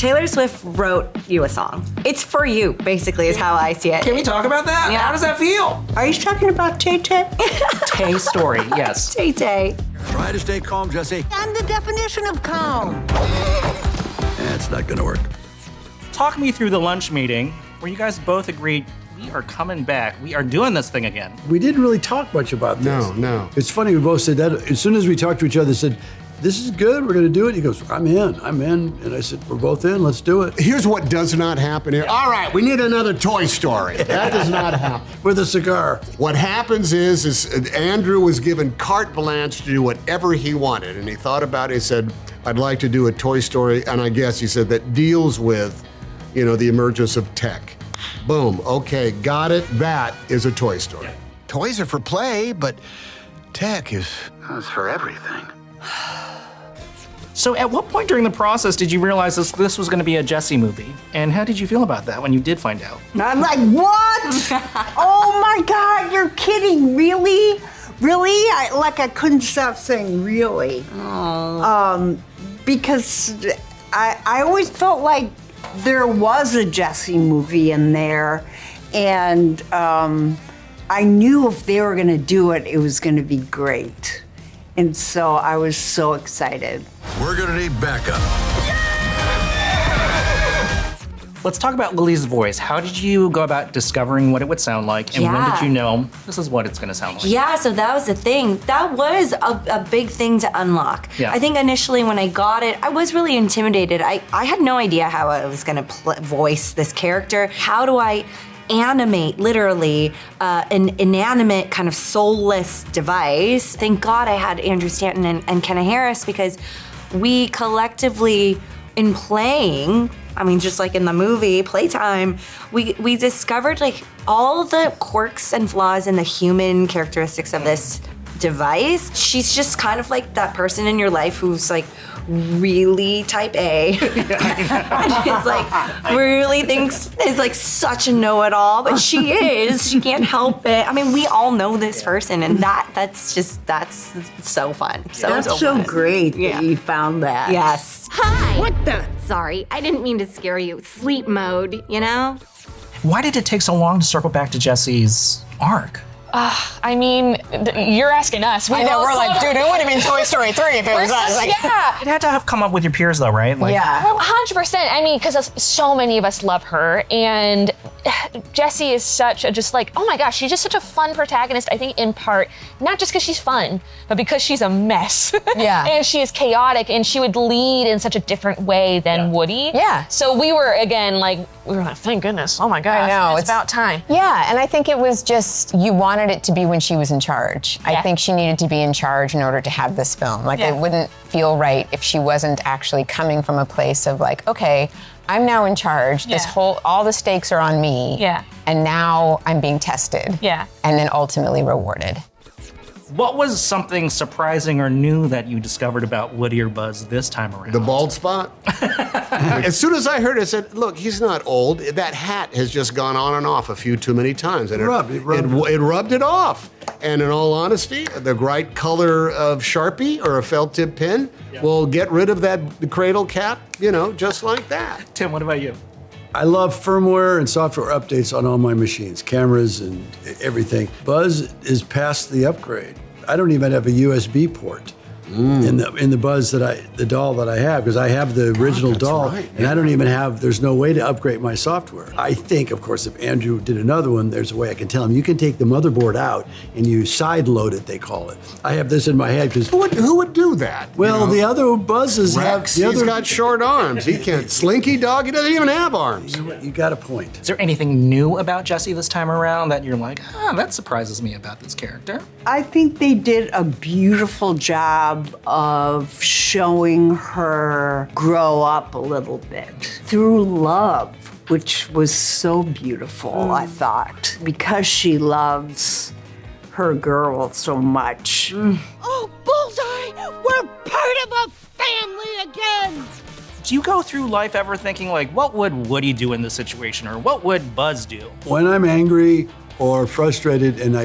Taylor Swift wrote you a song. It's for you, basically, is how I see it. Can we talk about that? Yeah. How does that feel? Are you talking about Tay-Tay? Tay story, yes. Tay-Tay. Try to stay calm, Jessie. I'm the definition of calm. It's not gonna work. Talk me through the lunch meeting where you guys both agreed we are coming back. We are doing this thing again. We didn't really talk much about this. No. It's funny, we both said that. As soon as we talked to each other, said, this is good, we're gonna do it. He goes, I'm in. And I said, we're both in, let's do it. Here's what does not happen here. All right, we need another Toy Story. That does not happen. With a cigar. What happens is Andrew was given carte blanche to do whatever he wanted, and he thought about it, he said, I'd like to do a Toy Story, and I guess he said that deals with, the emergence of tech. Boom, okay, got it, that is a Toy Story. Toys are for play, but tech is for everything. So at what point during the process did you realize this was gonna be a Jessie movie? And how did you feel about that when you did find out? I'm like, what? Oh my God, you're kidding, really? Really? I couldn't stop saying really. Because I always felt like there was a Jessie movie in there, and I knew if they were gonna do it, it was gonna be great. And so I was so excited. We're gonna need backup. Let's talk about Lily's voice. How did you go about discovering what it would sound like, and when did you know this is what it's gonna sound like? Yeah, so that was the thing. That was a big thing to unlock. Yeah. I think initially when I got it, I was really intimidated. I had no idea how I was gonna voice this character. How do I animate, literally, an inanimate, kind of soulless device? Thank God I had Andrew Stanton and McKenna Harris, because we collectively, in playing, I mean, just like in the movie, Playtime, we discovered like all the quirks and flaws in the human characteristics of this device. She's just kind of like that person in your life who's like really type A. And is like, really thinks is like such a know-it-all, but she is. She can't help it. I mean, we all know this person, and that's so fun. That's so fun. great Yeah. that you found that. Yes. Hi! What the? Sorry, I didn't mean to scare you. Sleep mode, you know? Why did it take so long to circle back to Jessie's arc? I mean, you're asking us. I know, we're like, dude, it would have been Toy Story 3 if it was us. Like, yeah. It had to have come up with your peers though, right? Like, Yeah. Well, 100%. I mean, because so many of us love her, and Jessie is such a oh my gosh, she's just such a fun protagonist. I think in part, not just because she's fun, but because she's a mess. Yeah. And she is chaotic, and she would lead in such a different way than Woody. Yeah. So we were like, thank goodness. Oh my gosh. I know, It's about time. Yeah, and I think it was just, you wanted it to be when she was in charge. Yeah. I think she needed to be in charge in order to have this film. Like, Yeah. it wouldn't feel right if she wasn't actually coming from a place of like, okay, I'm now in charge. Yeah. All the stakes are on me. Yeah. And now I'm being tested. Yeah. And then ultimately rewarded. What was something surprising or new that you discovered about Woody or Buzz this time around? The bald spot? As soon as I heard it, I said, look, he's not old. That hat has just gone on and off a few too many times. And it rubbed it off. And in all honesty, the right color of Sharpie or a felt tip pen will get rid of that cradle cap, just like that. Tim, what about you? I love firmware and software updates on all my machines, cameras and everything. Buzz is past the upgrade. I don't even have a USB port in the Buzz the doll that I have, because I have the original doll, right, and I don't even have, there's no way to upgrade my software. I think, of course, if Andrew did another one, there's a way I can tell him, you can take the motherboard out and you side load it, they call it. I have this in my head because Who would do that? well, the other Buzzes Rex, have, he's got short arms. He can't. Slinky Dog, he doesn't even have arms. you got a point. Is there anything new about Jessie this time around that you're like, that surprises me about this character? I think they did a beautiful job of showing her grow up a little bit through love, which was so beautiful, I thought, because she loves her girl so much. Oh, Bullseye! We're part of a family again! Do you go through life ever thinking like, what would Woody do in this situation, or what would Buzz do? When I'm angry or frustrated and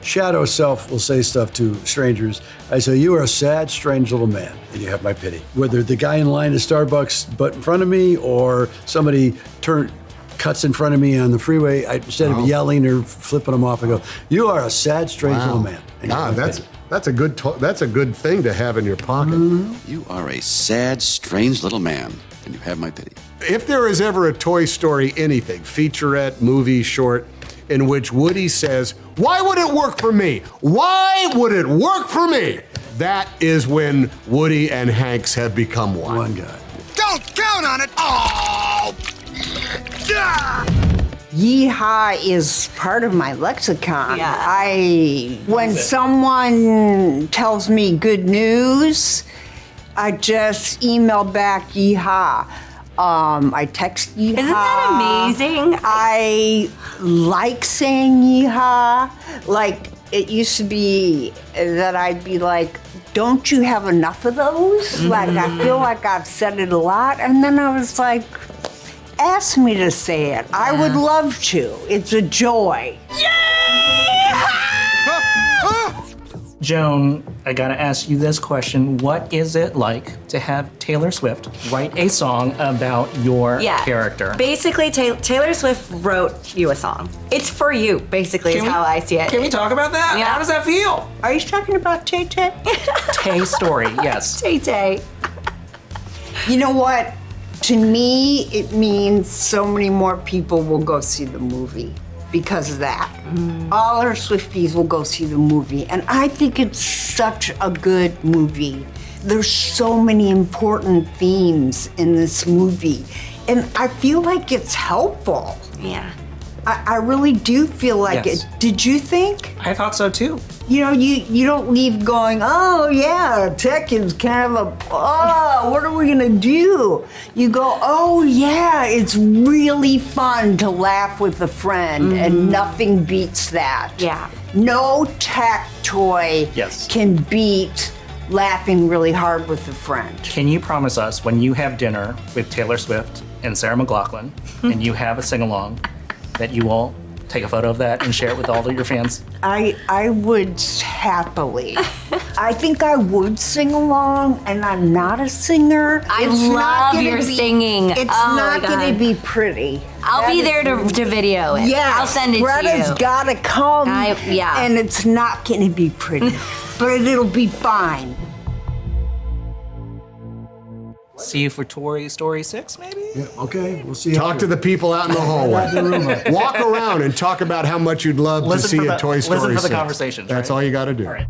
shadow self will say stuff to strangers. I say, you are a sad, strange little man, and you have my pity. Whether the guy in line at Starbucks butt in front of me or somebody cuts in front of me on the freeway, instead of yelling or flipping them off, I go, you are a sad, strange little man. And you have my pity. That's a good thing to have in your pocket. You are a sad, strange little man, and you have my pity. If there is ever a Toy Story anything, featurette, movie, short, in which Woody says, why would it work for me? Why would it work for me? That is when Woody and Hanks have become one. One guy. Don't count on it. Oh! Yeah! Yeehaw is part of my lexicon. Yeah. When someone tells me good news, I just email back yeehaw. I text yeehaw. Isn't that amazing? I like saying yeehaw. Like, it used to be that I'd be like, don't you have enough of those? Like, I feel like I've said it a lot. And then I was like, ask me to say it. I would love to. It's a joy. Joan, I gotta ask you this question. What is it like to have Taylor Swift write a song about your character? Basically, Taylor Swift wrote you a song. It's for you, basically, is how I see it. Can we talk about that? Yeah. How does that feel? Are you talking about Tay Tay? Tay Story, yes. Tay Tay. You know what? To me, it means so many more people will go see the movie because of that. All our Swifties will go see the movie. And I think it's such a good movie. There's so many important themes in this movie. And I feel like it's helpful. Yeah. I really do feel like it. Did you think? I thought so too. You know, you don't leave going, oh yeah, tech is kind of what are we gonna do? You go, oh yeah, it's really fun to laugh with a friend, and nothing beats that. Yeah. No tech toy can beat laughing really hard with a friend. Can you promise us when you have dinner with Taylor Swift and Sarah McLachlan and you have a sing-along that you will take a photo of that and share it with all of your fans? I would happily. I think I would sing along, and I'm not a singer. I love your singing. It's not going to be pretty. I'll be there to video it. Yeah, I'll send it Greta's to you. got to come, yeah. and it's not going to be pretty, but it'll be fine. See you for Toy Story 6, maybe? Yeah, okay, we'll see. Talk to the people out in the hallway. Walk around and talk about how much you'd love to see a Toy Story 6. Listen for the conversations. That's right? all you got to do. All right.